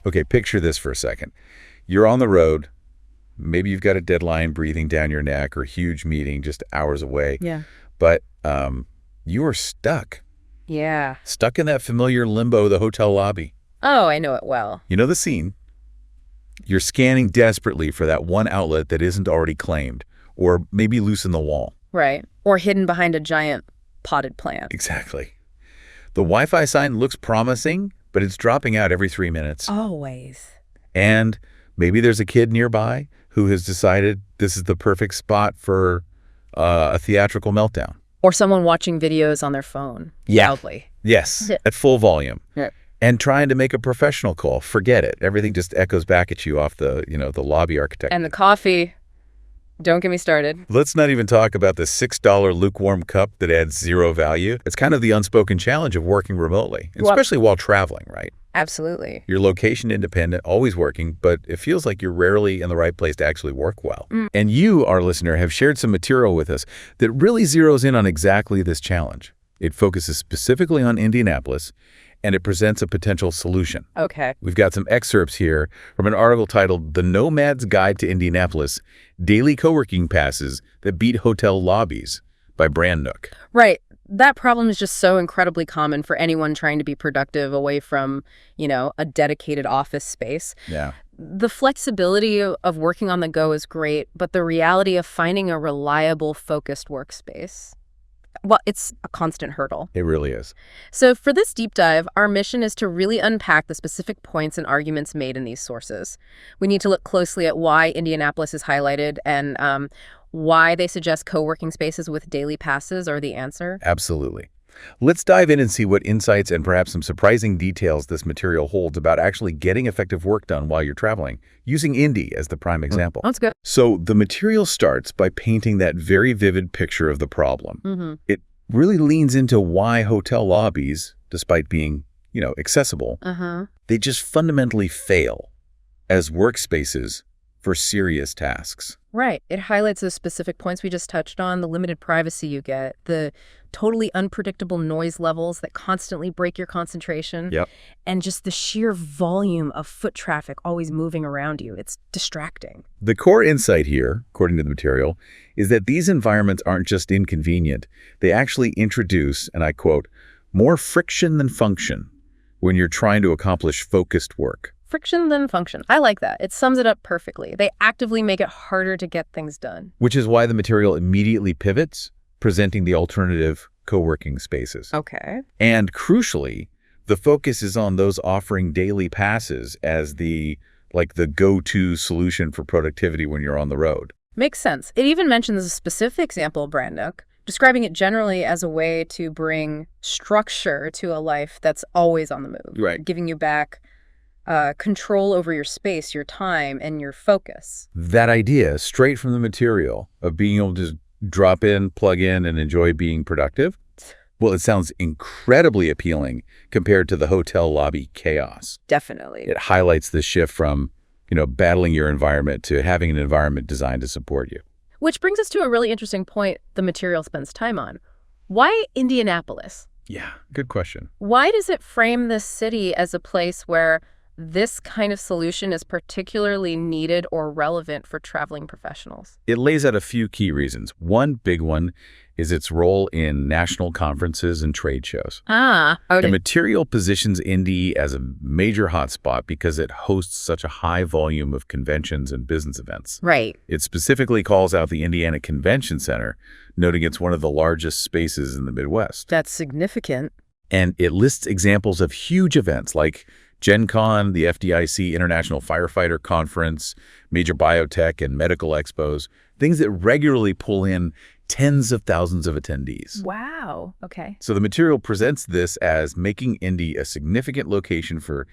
Okay, picture this for a second. You're on the road. Maybe you've got a deadline breathing down your neck or a huge meeting just hours away. Yeah. But you are stuck. Yeah. Stuck in that familiar limbo, the hotel lobby. Oh, I know it well. You know the scene. You're scanning desperately for that one outlet that isn't already claimed, or maybe loose in the wall. Right. Or hidden behind a giant potted plant. Exactly. The Wi-Fi sign looks promising, but it's dropping out every 3 minutes. Always. And maybe there's a kid nearby who has decided this is the perfect spot for a theatrical meltdown. Or someone watching videos on their phone. Loudly. Yes, at full volume. Yeah. And trying to make a professional call. Forget it. Everything just echoes back at you off the, the lobby architecture. And the coffee. Don't get me started. Let's not even talk about the $6 lukewarm cup that adds zero value. It's kind of the unspoken challenge of working remotely, especially while traveling, right? Absolutely. You're location independent, always working, but it feels like you're rarely in the right place to actually work well. And you, our listener, have shared some material with us that really zeroes in on exactly this challenge. It focuses specifically on Indianapolis, and it presents a potential solution. Okay. We've got some excerpts here from an article titled The Nomad's Guide to Indianapolis, Daily Coworking Passes That Beat Hotel Lobbies by Brandnook. Right. That problem is just so incredibly common for anyone trying to be productive away from, a dedicated office space. Yeah. The flexibility of working on the go is great, but the reality of finding a reliable, focused workspace, well, it's a constant hurdle. It really is. So for this deep dive, our mission is to really unpack the specific points and arguments made in these sources. We need to look closely at why Indianapolis is highlighted and why they suggest co-working spaces with daily passes are the answer. Absolutely. Let's dive in and see what insights and perhaps some surprising details this material holds about actually getting effective work done while you're traveling, using Indy as the prime example. That's good. So the material starts by painting that very vivid picture of the problem. It really leans into why hotel lobbies, despite being, accessible, they just fundamentally fail as workspaces for serious tasks. Right. It highlights those specific points we just touched on, the limited privacy you get, the totally unpredictable noise levels that constantly break your concentration, and just the sheer volume of foot traffic always moving around you. It's distracting. The core insight here, according to the material, is that these environments aren't just inconvenient. They actually introduce, and I quote, more friction than function when you're trying to accomplish focused work. Friction than function. I like that. It sums it up perfectly. They actively make it harder to get things done. Which is why the material immediately pivots, presenting the alternative co-working spaces. Okay. And crucially, the focus is on those offering daily passes as the go-to solution for productivity when you're on the road. Makes sense. It even mentions a specific example of Brandnook, describing it generally as a way to bring structure to a life that's always on the move. Right. Giving you back control over your space, your time, and your focus. That idea, straight from the material, of being able to drop in, plug in, and enjoy being productive, well, it sounds incredibly appealing compared to the hotel lobby chaos. Definitely. It highlights the shift from, battling your environment to having an environment designed to support you. Which brings us to a really interesting point the material spends time on. Why Indianapolis? Yeah, good question. Why does it frame this city as a place where this kind of solution is particularly needed or relevant for traveling professionals? It lays out a few key reasons. One big one is its role in national conferences and trade shows. Okay. The material positions Indy as a major hotspot because it hosts such a high volume of conventions and business events. Right. It specifically calls out the Indiana Convention Center, noting it's one of the largest spaces in the Midwest. That's significant. And it lists examples of huge events like Gen Con, the FDIC International Firefighter Conference, major biotech and medical expos, things that regularly pull in tens of thousands of attendees. Wow. Okay. So the material presents this as making Indy a significant location for,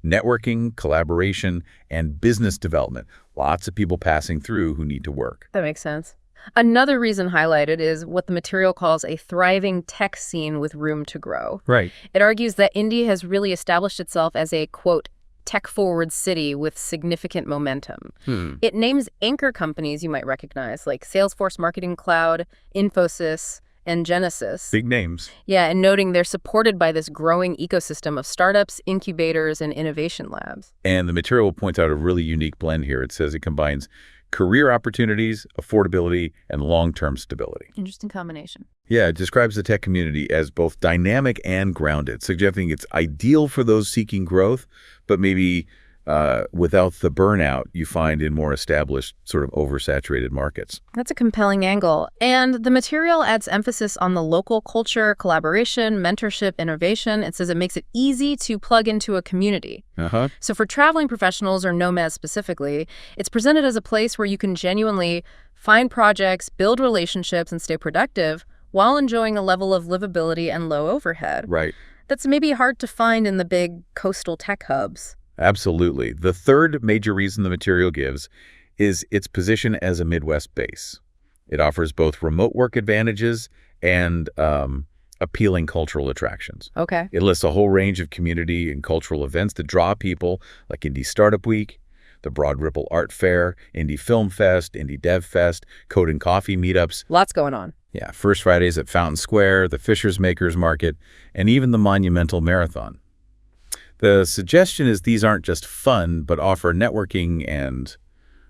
networking, collaboration, and business development. Lots of people passing through who need to work. That makes sense. Another reason highlighted is what the material calls a thriving tech scene with room to grow. Right. It argues that Indy has really established itself as a, quote, tech-forward city with significant momentum. It names anchor companies you might recognize, like Salesforce Marketing Cloud, Infosys, and Genesis. Big names. Yeah, and noting they're supported by this growing ecosystem of startups, incubators, and innovation labs. And the material points out a really unique blend here. It says it combines career opportunities, affordability, and long-term stability. Interesting combination. Yeah, it describes the tech community as both dynamic and grounded, suggesting it's ideal for those seeking growth, but maybe without the burnout you find in more established, sort of oversaturated markets. That's a compelling angle. And the material adds emphasis on the local culture, collaboration, mentorship, innovation. It says it makes it easy to plug into a community. So for traveling professionals or nomads specifically, it's presented as a place where you can genuinely find projects, build relationships, and stay productive while enjoying a level of livability and low overhead. Right. That's maybe hard to find in the big coastal tech hubs. Absolutely. The third major reason the material gives is its position as a Midwest base. It offers both remote work advantages and appealing cultural attractions. Okay. It lists a whole range of community and cultural events that draw people, like Indy Startup Week, the Broad Ripple Art Fair, Indy Film Fest, Indy Dev Fest, Code and Coffee meetups. Lots going on. Yeah, First Fridays at Fountain Square, the Fishers Makers Market, and even the Monumental Marathon. The suggestion is these aren't just fun, but offer networking and,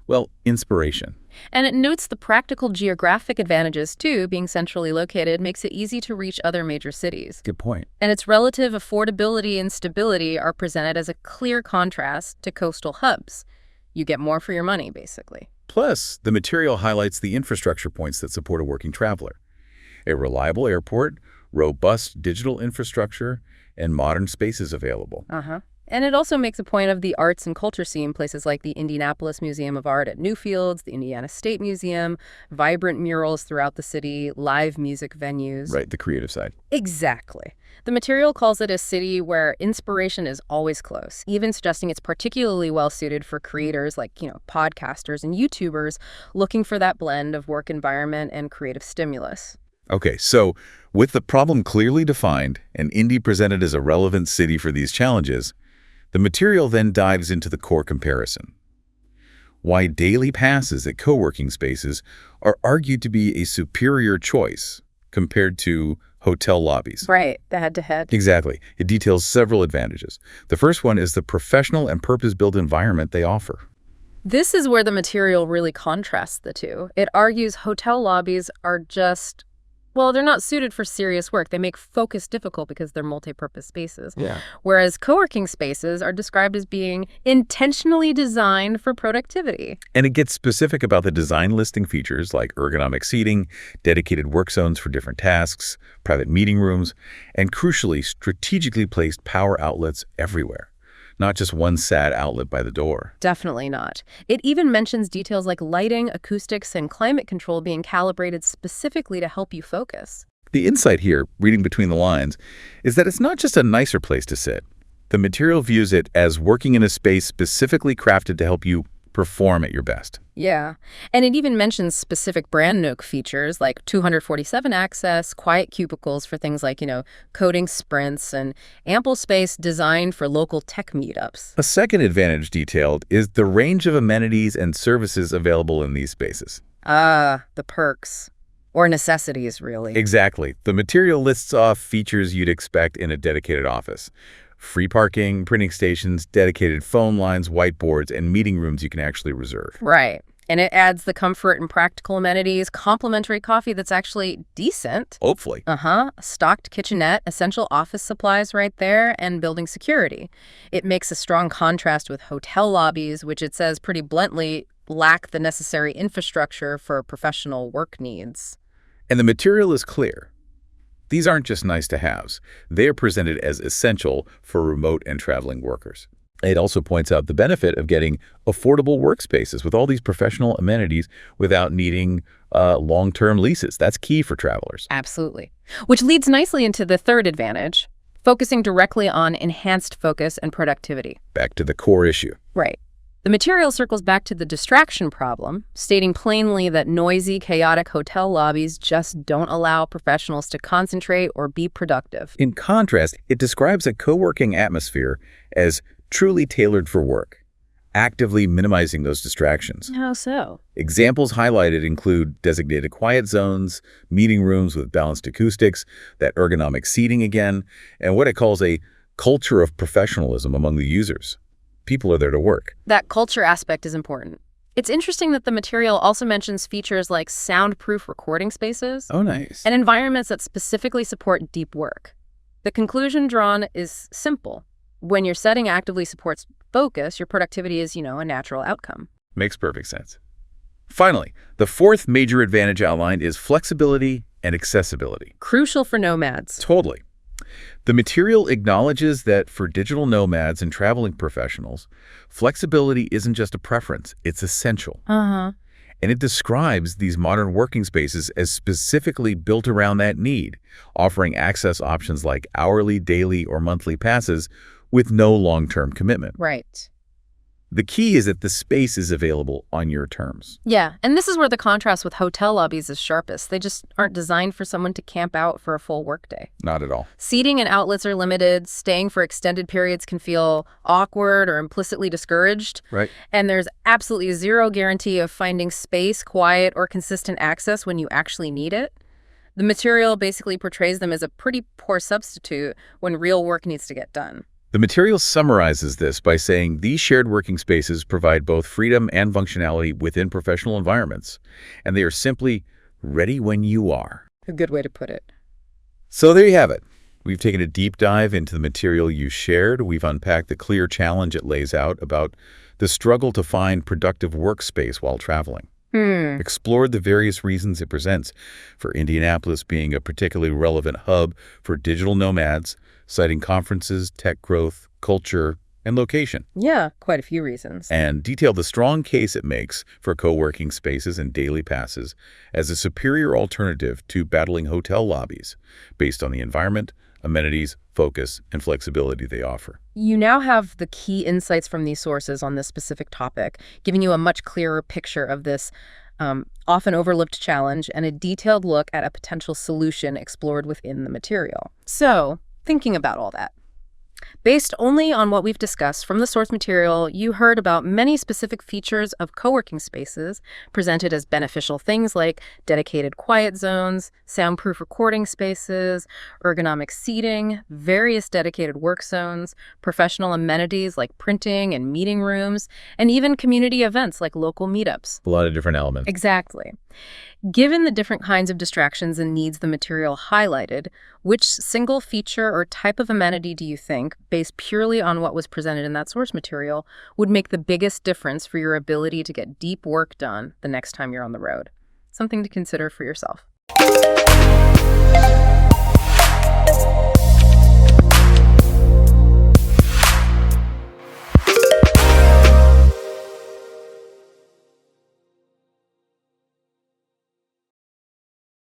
well, inspiration. And it notes the practical geographic advantages, too. Being centrally located makes it easy to reach other major cities. Good point. And its relative affordability and stability are presented as a clear contrast to coastal hubs. You get more for your money, basically. Plus, the material highlights the infrastructure points that support a working traveler. A reliable airport, robust digital infrastructure, and modern spaces available. And it also makes a point of the arts and culture scene, places like the Indianapolis Museum of Art at Newfields, the Indiana State Museum, vibrant murals throughout the city, live music venues. Right, the creative side. Exactly. The material calls it a city where inspiration is always close, even suggesting it's particularly well-suited for creators like, podcasters and YouTubers looking for that blend of work environment and creative stimulus. Okay, so with the problem clearly defined and Indy presented as a relevant city for these challenges, the material then dives into the core comparison. Why daily passes at co-working spaces are argued to be a superior choice compared to hotel lobbies. Right, the head-to-head. Exactly. It details several advantages. The first one is the professional and purpose-built environment they offer. This is where the material really contrasts the two. It argues hotel lobbies are just, well, they're not suited for serious work. They make focus difficult because they're multi-purpose spaces. Yeah. Whereas co-working spaces are described as being intentionally designed for productivity. And it gets specific about the design listing features like ergonomic seating, dedicated work zones for different tasks, private meeting rooms, and crucially, strategically placed power outlets everywhere. Not just one sad outlet by the door. Definitely not. It even mentions details like lighting, acoustics, and climate control being calibrated specifically to help you focus. The insight here, reading between the lines, is that it's not just a nicer place to sit. The material views it as working in a space specifically crafted to help you perform at your best. Yeah. And it even mentions specific Brandnook features like 247 access, quiet cubicles for things like, coding sprints, and ample space designed for local tech meetups. A second advantage detailed is the range of amenities and services available in these spaces. The perks. Or necessities, really. Exactly. The material lists off features you'd expect in a dedicated office. Free parking, printing stations, dedicated phone lines, whiteboards, and meeting rooms you can actually reserve. Right. And it adds the comfort and practical amenities, complimentary coffee that's actually decent. Hopefully. A stocked kitchenette, essential office supplies right there, and building security. It makes a strong contrast with hotel lobbies, which it says pretty bluntly lack the necessary infrastructure for professional work needs. And the material is clear. These aren't just nice-to-haves. They are presented as essential for remote and traveling workers. It also points out the benefit of getting affordable workspaces with all these professional amenities without needing long-term leases. That's key for travelers. Absolutely. Which leads nicely into the third advantage, focusing directly on enhanced focus and productivity. Back to the core issue. Right. The material circles back to the distraction problem, stating plainly that noisy, chaotic hotel lobbies just don't allow professionals to concentrate or be productive. In contrast, it describes a co-working atmosphere as truly tailored for work. actively minimizing those distractions. How so? Examples highlighted include designated quiet zones, meeting rooms with balanced acoustics, that ergonomic seating again, and what it calls a culture of professionalism among the users. People are there to work. That culture aspect is important. It's interesting that the material also mentions features like soundproof recording spaces. Oh, nice. And environments that specifically support deep work. The conclusion drawn is simple. When your setting actively supports focus, your productivity is, a natural outcome. Makes perfect sense. Finally, the fourth major advantage outlined is flexibility and accessibility. Crucial for nomads. Totally. The material acknowledges that for digital nomads and traveling professionals, flexibility isn't just a preference, it's essential. Uh-huh. And it describes these modern working spaces as specifically built around that need, offering access options like hourly, daily, or monthly passes with no long-term commitment. Right. The key is that the space is available on your terms. Yeah, and this is where the contrast with hotel lobbies is sharpest. They just aren't designed for someone to camp out for a full workday. Not at all. Seating and outlets are limited. Staying for extended periods can feel awkward or implicitly discouraged. Right. And there's absolutely zero guarantee of finding space, quiet, or consistent access when you actually need it. The material basically portrays them as a pretty poor substitute when real work needs to get done. The material summarizes this by saying these shared working spaces provide both freedom and functionality within professional environments, and they are simply ready when you are. A good way to put it. So there you have it. We've taken a deep dive into the material you shared. We've unpacked the clear challenge it lays out about the struggle to find productive workspace while traveling. Explored the various reasons it presents for Indianapolis being a particularly relevant hub for digital nomads, citing conferences, tech growth, culture, and location. Yeah, quite a few reasons. And detailed the strong case it makes for co-working spaces and daily passes as a superior alternative to battling hotel lobbies based on the environment, amenities, focus, and flexibility they offer. You now have the key insights from these sources on this specific topic, giving you a much clearer picture of this often overlooked challenge and a detailed look at a potential solution explored within the material. So, thinking about all that, based only on what we've discussed from the source material, you heard about many specific features of co-working spaces presented as beneficial things like dedicated quiet zones, soundproof recording spaces, ergonomic seating, various dedicated work zones, professional amenities like printing and meeting rooms, and even community events like local meetups. A lot of different elements. Exactly. Given the different kinds of distractions and needs the material highlighted, which single feature or type of amenity do you think, based purely on what was presented in that source material, would make the biggest difference for your ability to get deep work done the next time you're on the road? Something to consider for yourself.